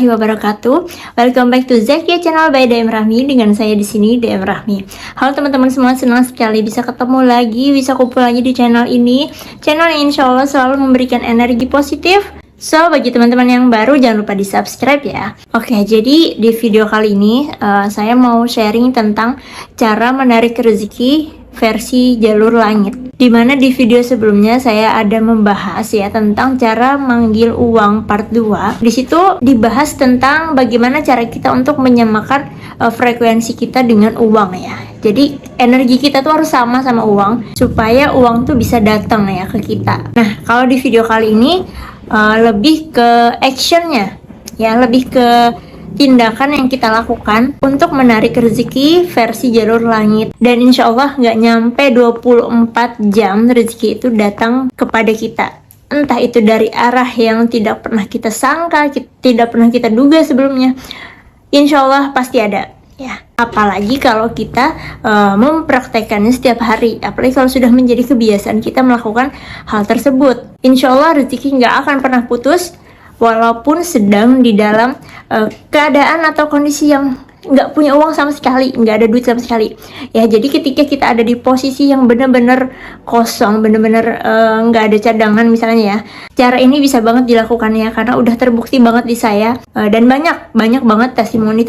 warahmatullahi wabarakatuh. Welcome back to Zakia Channel by DM Rahmi. Dengan saya di sini DM Rahmi. Halo teman-teman semua, senang sekali bisa ketemu lagi, bisa kumpul lagi di channel ini. Channel yang insya Allah selalu memberikan energi positif. So, bagi teman-teman yang baru jangan lupa di subscribe ya. Oke, jadi di video kali ini saya mau sharing tentang cara menarik rezeki versi jalur langit. Dimana di video sebelumnya saya ada membahas ya tentang cara manggil uang part 2. Di situ dibahas tentang bagaimana cara kita untuk menyamakan frekuensi kita dengan uang ya. Jadi energi kita tuh harus sama uang supaya uang tuh bisa datang ya ke kita. Nah, kalau di video kali ini lebih ke actionnya ya, lebih ke tindakan yang kita lakukan untuk menarik rezeki versi jalur langit. Dan insya Allah nggak nyampe 24 jam rezeki itu datang kepada kita. Entah itu dari arah yang tidak pernah kita sangka, tidak pernah kita duga sebelumnya. Insya Allah pasti ada ya. Apalagi kalau kita mempraktekannya setiap hari. Apalagi kalau sudah menjadi kebiasaan kita melakukan hal tersebut. Insya Allah rezeki nggak akan pernah putus, walaupun sedang di dalam keadaan atau kondisi yang nggak punya uang sama sekali, nggak ada duit sama sekali ya. Jadi ketika kita ada di posisi yang benar-benar kosong, benar-benar nggak ada cadangan misalnya ya, cara ini bisa banget dilakukan ya, karena udah terbukti banget di saya dan banyak banget testimoni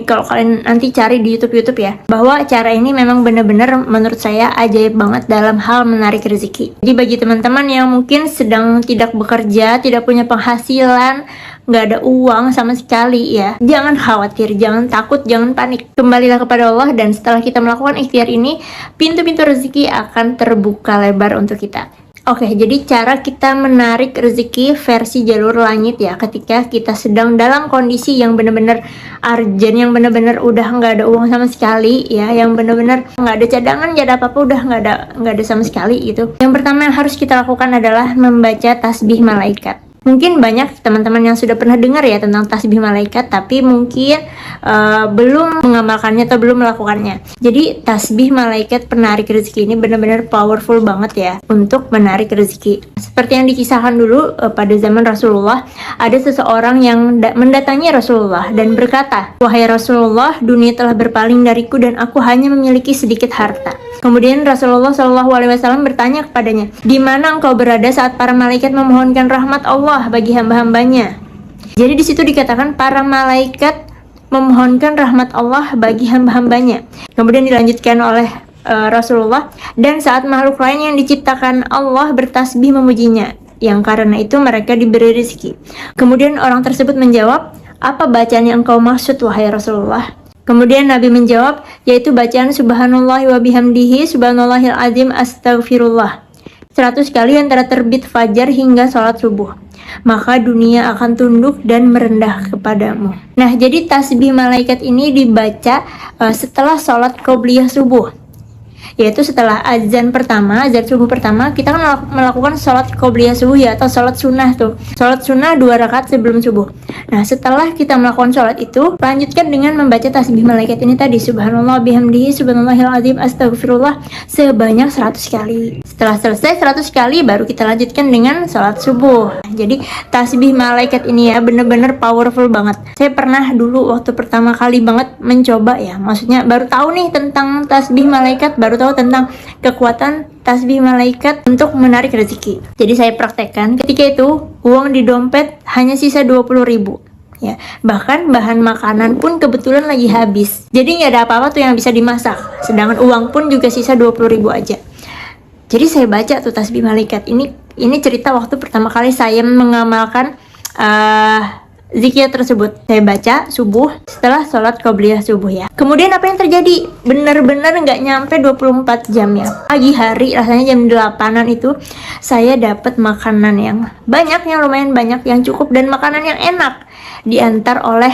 kalau kalian nanti cari di YouTube ya, bahwa cara ini memang benar-benar menurut saya ajaib banget dalam hal menarik rezeki. Jadi bagi teman-teman yang mungkin sedang tidak bekerja, tidak punya penghasilan, nggak ada uang sama sekali ya, jangan khawatir, jangan takut, jangan panik. Kembalilah kepada Allah, dan setelah kita melakukan ikhtiar ini, pintu-pintu rezeki akan terbuka lebar untuk kita. Oke, jadi cara kita menarik rezeki versi jalur langit ya, ketika kita sedang dalam kondisi yang benar-benar urgent, yang benar-benar udah nggak ada uang sama sekali ya, yang benar-benar nggak ada cadangan, nggak ada apa-apa, udah nggak ada sama sekali gitu. Yang pertama yang harus kita lakukan adalah membaca tasbih malaikat. Mungkin banyak teman-teman yang sudah pernah dengar ya tentang tasbih malaikat, tapi mungkin belum mengamalkannya atau belum melakukannya. Jadi tasbih malaikat penarik rezeki ini benar-benar powerful banget ya untuk menarik rezeki. Seperti yang dikisahkan dulu pada zaman Rasulullah, ada seseorang yang mendatangi Rasulullah dan berkata, "Wahai Rasulullah, dunia telah berpaling dariku dan aku hanya memiliki sedikit harta." Kemudian Rasulullah SAW bertanya kepadanya, "Di mana engkau berada saat para malaikat memohonkan rahmat Allah bagi hamba-hambanya?" Jadi di situ dikatakan para malaikat memohonkan rahmat Allah bagi hamba-hambanya. Kemudian dilanjutkan oleh Rasulullah, dan saat makhluk lain yang diciptakan Allah bertasbih memujinya, yang karena itu mereka diberi rezeki. Kemudian orang tersebut menjawab, "Apa bacaan yang engkau maksud wahai Rasulullah?" Kemudian Nabi menjawab, yaitu bacaan subhanallah wa bihamdihi subhanallahil azim astaghfirullah 100 kali antara terbit fajar hingga sholat subuh. Maka dunia akan tunduk dan merendah kepadamu. Nah, jadi tasbih malaikat ini dibaca setelah sholat qobliyah subuh, yaitu setelah azan subuh pertama, kita kan melakukan sholat qobliyah subuh ya, atau sholat sunnah tuh. Sholat sunnah 2 rakaat sebelum subuh. Nah, setelah kita melakukan sholat itu, lanjutkan dengan membaca tasbih malaikat ini tadi, subhanallah bihamdihi subhanallahil azim astaghfirullah sebanyak 100 kali. Setelah selesai 100 kali, baru kita lanjutkan dengan sholat subuh. Jadi tasbih malaikat ini ya bener-bener powerful banget. Saya pernah dulu waktu pertama kali banget mencoba ya, maksudnya baru tahu nih tentang tasbih malaikat, baru tahu tentang kekuatan tasbih malaikat untuk menarik rezeki. Jadi saya praktekkan, ketika itu uang di dompet hanya sisa 20.000 ya. Bahkan bahan makanan pun kebetulan lagi habis. Jadi nggak ada apa-apa tuh yang bisa dimasak. Sedangkan uang pun juga sisa 20.000 aja. Jadi saya baca tuh tasbih malaikat. Ini cerita waktu pertama kali saya mengamalkan zikir tersebut. Saya baca subuh setelah sholat qobliyah subuh ya. Kemudian apa yang terjadi? Benar-benar nggak nyampe 24 jam ya. Pagi hari, rasanya jam 8-an itu saya dapat makanan yang banyak, yang lumayan banyak, yang cukup, dan makanan yang enak diantar oleh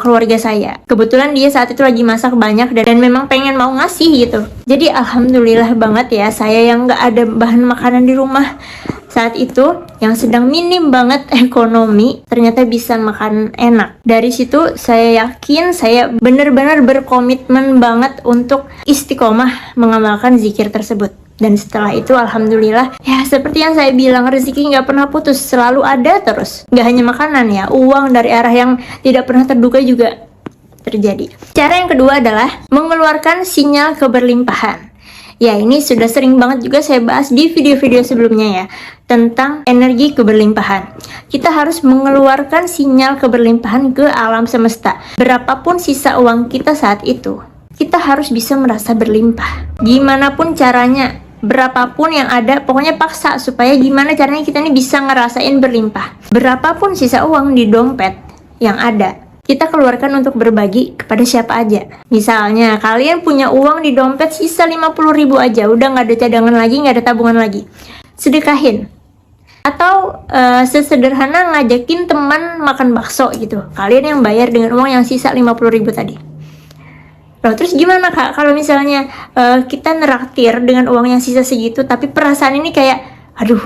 keluarga saya. Kebetulan dia saat itu lagi masak banyak dan memang pengen mau ngasih gitu. Jadi alhamdulillah banget ya, saya yang nggak ada bahan makanan di rumah saat itu, yang sedang minim banget ekonomi, ternyata bisa makan enak. Dari situ saya yakin saya benar-benar berkomitmen banget untuk istiqomah mengamalkan zikir tersebut. Dan setelah itu alhamdulillah, ya seperti yang saya bilang, rezeki nggak pernah putus, selalu ada terus. Nggak hanya makanan ya, uang dari arah yang tidak pernah terduga juga terjadi. Cara yang kedua adalah mengeluarkan sinyal keberlimpahan. Ya, ini sudah sering banget juga saya bahas di video-video sebelumnya ya, tentang energi keberlimpahan. Kita harus mengeluarkan sinyal keberlimpahan ke alam semesta. Berapapun sisa uang kita saat itu, kita harus bisa merasa berlimpah. Gimana pun caranya, berapapun yang ada, pokoknya paksa supaya gimana caranya kita ini bisa ngerasain berlimpah. Berapapun sisa uang di dompet yang ada, kita keluarkan untuk berbagi kepada siapa aja. Misalnya, kalian punya uang di dompet sisa 50.000 aja, udah nggak ada cadangan lagi, nggak ada tabungan lagi. Sedekahin. Atau sesederhana ngajakin teman makan bakso gitu. Kalian yang bayar dengan uang yang sisa 50.000 tadi. Loh, terus gimana Kak kalau misalnya kita neraktir dengan uang yang sisa segitu, tapi perasaan ini kayak, aduh,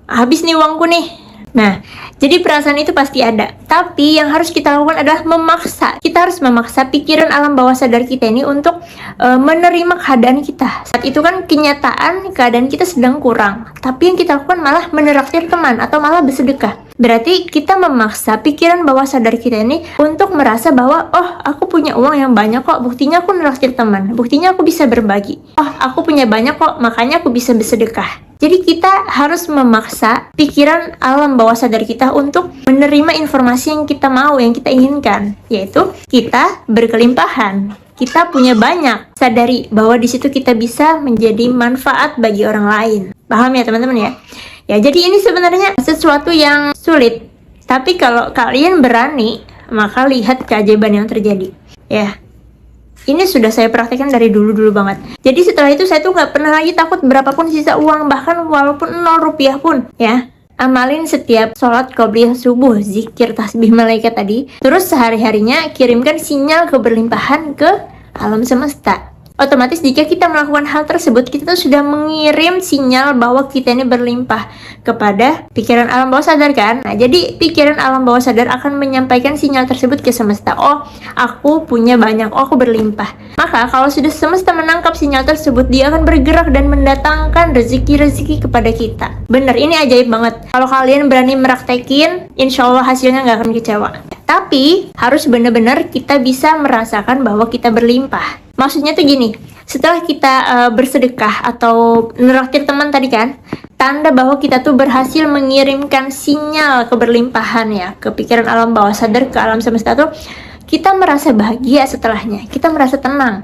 habis nih uangku nih. Nah, jadi perasaan itu pasti ada. Tapi yang harus kita lakukan adalah memaksa. Kita harus memaksa pikiran alam bawah sadar kita ini untuk menerima keadaan kita. Saat itu kan kenyataan keadaan kita sedang kurang. Tapi yang kita lakukan malah meneraktir teman atau malah bersedekah. Berarti kita memaksa pikiran bawah sadar kita ini untuk merasa bahwa, oh, aku punya uang yang banyak kok, buktinya aku neraktir teman, buktinya aku bisa berbagi. Oh, aku punya banyak kok, makanya aku bisa bersedekah. Jadi kita harus memaksa pikiran alam bawah sadar kita untuk menerima informasi yang kita mau, yang kita inginkan, yaitu kita berkelimpahan. Kita punya banyak. Sadari bahwa di situ kita bisa menjadi manfaat bagi orang lain. Paham ya teman-teman ya? Ya, jadi ini sebenarnya sesuatu yang sulit. Tapi kalau kalian berani, maka lihat keajaiban yang terjadi. Ya. Ini sudah saya praktekkan dari dulu-dulu banget. Jadi setelah itu saya tuh nggak pernah lagi takut berapapun sisa uang, bahkan walaupun 0 rupiah pun, ya. Amalin setiap sholat qobliyah subuh, zikir tasbih malaikat tadi. Terus sehari-harinya kirimkan sinyal keberlimpahan ke alam semesta. Otomatis jika kita melakukan hal tersebut, kita tuh sudah mengirim sinyal bahwa kita ini berlimpah kepada pikiran alam bawah sadar kan. Nah, jadi pikiran alam bawah sadar akan menyampaikan sinyal tersebut ke semesta. Oh, aku punya banyak, oh, aku berlimpah. Maka kalau sudah semesta menangkap sinyal tersebut, dia akan bergerak dan mendatangkan rezeki-rezeki kepada kita. Bener, ini ajaib banget. Kalau kalian berani meraktekin, insya Allah hasilnya nggak akan kecewa. Tapi harus benar-benar kita bisa merasakan bahwa kita berlimpah. Maksudnya tuh gini, setelah kita bersedekah atau neraktir teman tadi kan, tanda bahwa kita tuh berhasil mengirimkan sinyal keberlimpahan ya ke pikiran alam bawah sadar, ke alam semesta tuh, kita merasa bahagia setelahnya, kita merasa tenang.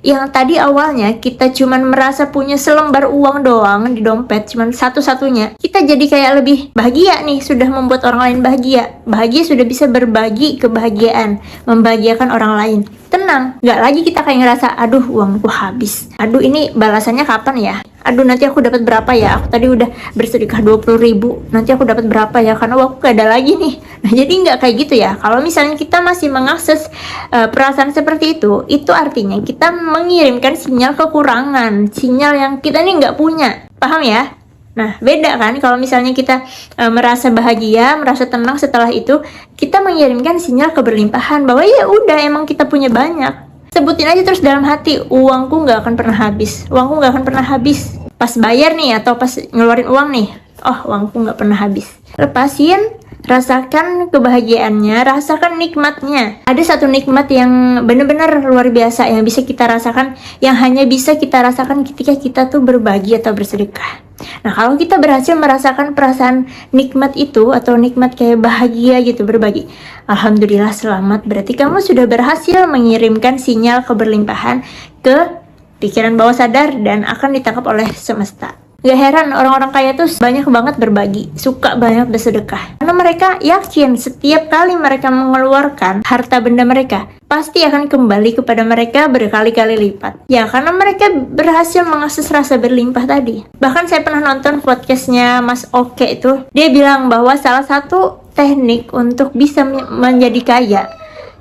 Yang tadi awalnya kita cuman merasa punya selembar uang doang di dompet, cuman satu-satunya, kita jadi kayak lebih bahagia nih, sudah membuat orang lain bahagia. Bahagia sudah bisa berbagi kebahagiaan, membahagiakan orang lain. Tenang, nggak lagi kita kayak ngerasa, aduh uangku habis, aduh ini balasannya kapan ya, aduh nanti aku dapat berapa ya, aku tadi udah bersedekah 20.000, nanti aku dapat berapa ya, karena uangku gak ada lagi nih. Nah, jadi nggak kayak gitu ya. Kalau misalnya kita masih mengakses perasaan seperti itu artinya kita mengirimkan sinyal kekurangan, sinyal yang kita nih nggak punya. Paham ya? Nah, beda kan kalau misalnya kita merasa bahagia, merasa tenang setelah itu, kita mengirimkan sinyal keberlimpahan bahwa ya udah, emang kita punya banyak. Sebutin aja terus dalam hati, uangku nggak akan pernah habis, uangku nggak akan pernah habis. Pas bayar nih atau pas ngeluarin uang nih, oh uangku nggak pernah habis. Lepasin, rasakan kebahagiaannya, rasakan nikmatnya. Ada satu nikmat yang benar-benar luar biasa yang bisa kita rasakan, yang hanya bisa kita rasakan ketika kita tuh berbagi atau bersedekah. Nah, kalau kita berhasil merasakan perasaan nikmat itu atau nikmat kayak bahagia gitu berbagi, alhamdulillah selamat, berarti kamu sudah berhasil mengirimkan sinyal keberlimpahan ke pikiran bawah sadar dan akan ditangkap oleh semesta. Gak heran orang-orang kaya tuh banyak banget berbagi, suka banyak bersedekah. Karena mereka yakin setiap kali mereka mengeluarkan harta benda mereka, pasti akan kembali kepada mereka berkali-kali lipat. Ya, karena mereka berhasil mengakses rasa berlimpah tadi. Bahkan saya pernah nonton podcastnya Mas Oke itu, dia bilang bahwa salah satu teknik untuk bisa menjadi kaya,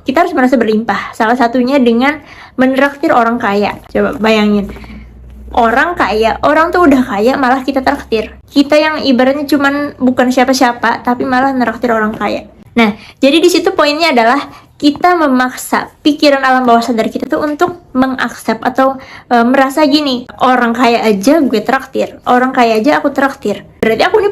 kita harus merasa berlimpah. Salah satunya dengan menraktir orang kaya. Coba bayangin. Orang kaya, orang tuh udah kaya malah kita traktir. Kita yang ibaratnya cuman bukan siapa-siapa tapi malah neraktir orang kaya. Nah, jadi di situ poinnya adalah kita memaksa pikiran alam bawah sadar kita tuh untuk mengaksep atau merasa gini, orang kaya aja gue traktir, orang kaya aja aku traktir, berarti aku ini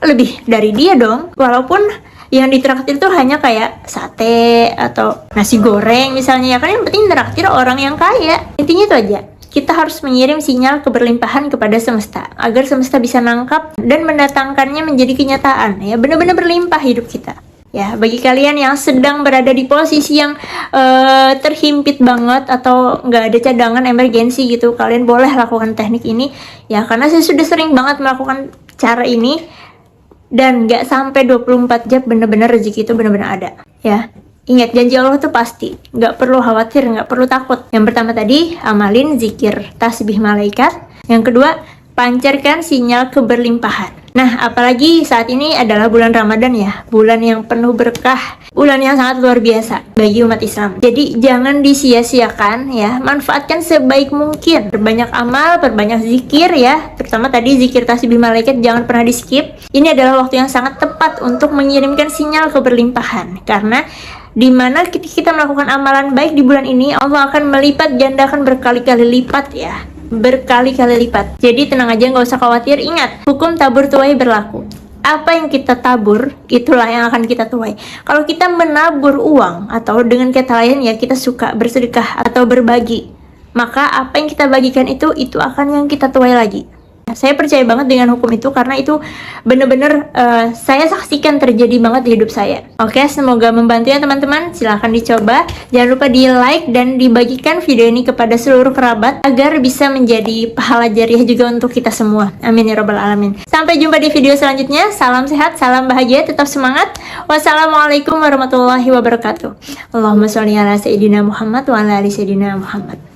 lebih dari dia dong. Walaupun yang ditraktir tuh hanya kayak sate atau nasi goreng misalnya, ya kan yang penting traktir orang yang kaya. Intinya itu aja, kita harus mengirim sinyal keberlimpahan kepada semesta agar semesta bisa nangkap dan mendatangkannya menjadi kenyataan, ya benar-benar berlimpah hidup kita. Ya, bagi kalian yang sedang berada di posisi yang terhimpit banget atau nggak ada cadangan emergensi gitu, kalian boleh lakukan teknik ini ya, karena saya sudah sering banget melakukan cara ini dan nggak sampai 24 jam bener-bener rezeki itu bener-bener ada ya. Ingat, janji Allah tuh pasti, nggak perlu khawatir, nggak perlu takut. Yang pertama tadi, amalin zikir tasbih malaikat. Yang kedua, pancarkan sinyal keberlimpahan. Nah, apalagi saat ini adalah bulan Ramadan ya, bulan yang penuh berkah, bulan yang sangat luar biasa bagi umat Islam. Jadi jangan disia-siakan ya, manfaatkan sebaik mungkin. Perbanyak amal, perbanyak zikir ya, terutama tadi zikir tasbih malaikat jangan pernah di skip. Ini adalah waktu yang sangat tepat untuk mengirimkan sinyal keberlimpahan, karena dimana kita melakukan amalan baik di bulan ini, Allah akan melipat gandakan berkali-kali lipat ya, berkali-kali lipat. Jadi tenang aja, nggak usah khawatir. Ingat, hukum tabur tuai berlaku. Apa yang kita tabur, itulah yang akan kita tuai. Kalau kita menabur uang, atau dengan kata lain ya, kita suka bersedekah atau berbagi, maka apa yang kita bagikan itu akan yang kita tuai lagi. Saya percaya banget dengan hukum itu, karena itu bener-bener saya saksikan terjadi banget di hidup saya. Oke, semoga membantu ya teman-teman. Silahkan dicoba. Jangan lupa di like dan dibagikan video ini kepada seluruh kerabat agar bisa menjadi pahala jariah juga untuk kita semua. Amin ya robbal alamin. Sampai jumpa di video selanjutnya. Salam sehat, salam bahagia, tetap semangat. Wassalamualaikum warahmatullahi wabarakatuh. Allahumma sholli ala sayyidina Muhammad wa ala ali sayyidina Muhammad.